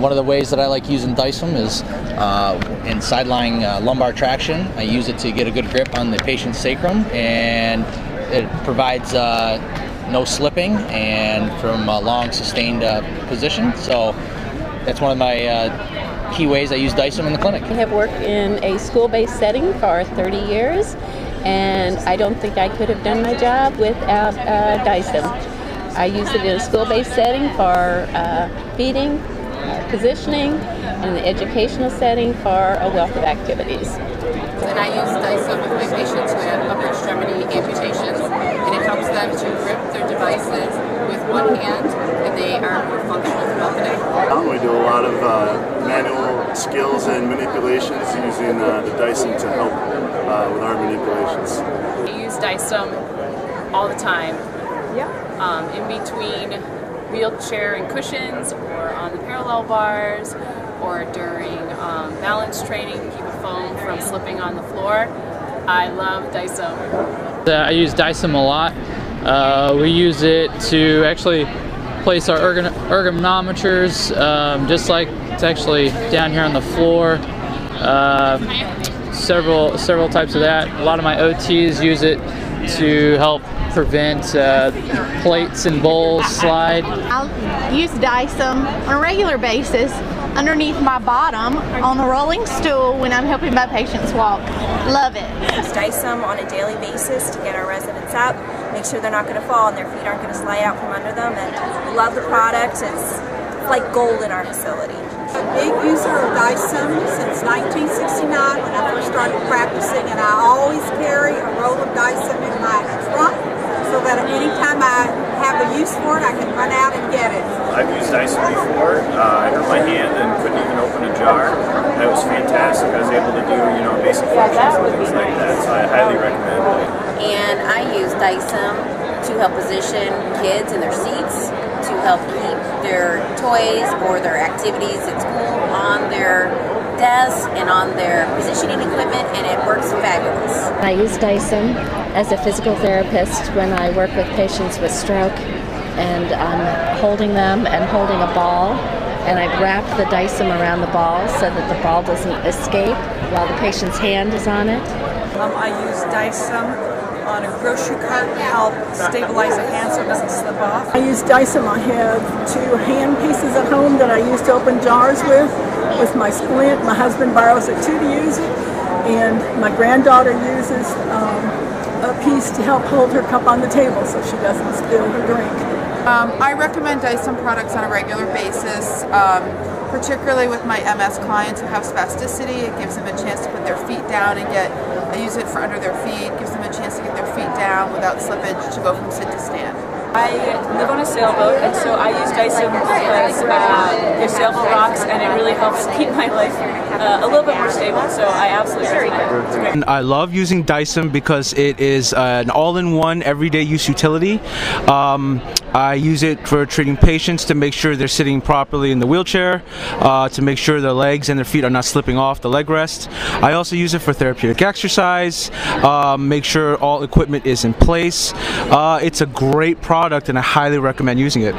One of the ways that I like using Dycem is in sideline lumbar traction. I use it to get a good grip on the patient's sacrum, and it provides no slipping and from a long sustained position. So that's one of my key ways I use Dycem in the clinic. I have worked in a school-based setting for 30 years, and I don't think I could have done my job without Dycem. I use it in a school-based setting for feeding, positioning, and in the educational setting for a wealth of activities. And I use Dycem with my patients who have upper extremity amputations, and it helps them to grip their devices with one hand, and they are more functional throughout the day. We do a lot of manual skills and manipulations using the Dycem to help with our manipulations. I use Dycem all the time. In between wheelchair and cushions, or on the parallel bars, or during balance training to keep a foam from slipping on the floor. I love Dycem. I use Dycem a lot. We use it to actually place our ergonometers, just like it's actually down here on the floor. Several types of that. A lot of my OTs use it to help prevent plates and bowls slide. I'll use Dycem on a regular basis underneath my bottom on a rolling stool when I'm helping my patients walk. Love it. Use Dycem on a daily basis to get our residents up, make sure they're not going to fall and their feet aren't going to slide out from under them, and we love the product. It's like gold in our facility. I'm a big user of Dycem since 1969 when I first started practicing, and I always carry a roll of Dycem in my trunk so that anytime I have a use for it, I can run out and get it. I've used Dycem before. I hurt my hand and couldn't even open a jar. That was fantastic. I was able to do, basic functions and things like that, so I highly recommend it. And I use Dycem to help position kids in their seats, to help keep their toys or their activities at school on their desk and on their positioning equipment, and it works fabulous. I use Dycem as a physical therapist when I work with patients with stroke, and I'm holding them and holding a ball, and I wrap the Dycem around the ball so that the ball doesn't escape while the patient's hand is on it. I use Dycem on a grocery cart to help stabilize the hand so it doesn't slip off. I use Dycem. I have 2 hand pieces at home that I use to open jars with my splint. My husband borrows it too to use it, and my granddaughter uses a piece to help hold her cup on the table so she doesn't spill her drink. I recommend Dycem products on a regular basis, particularly with my MS clients who have spasticity. It gives them a chance to put their feet down and I use it for under their feet, gives them a chance to get their feet down without slippage to go from sit to stand. I live on a sailboat, and so I use Dycem because their sailboat rocks, and it really helps keep my life a little bit more stable, so I absolutely recommend it. It's great. I love using Dycem because it is an all-in-one everyday use utility. I use it for treating patients to make sure they're sitting properly in the wheelchair, to make sure their legs and their feet are not slipping off the leg rest. I also use it for therapeutic exercise, make sure all equipment is in place. It's a great product, and I highly recommend using it.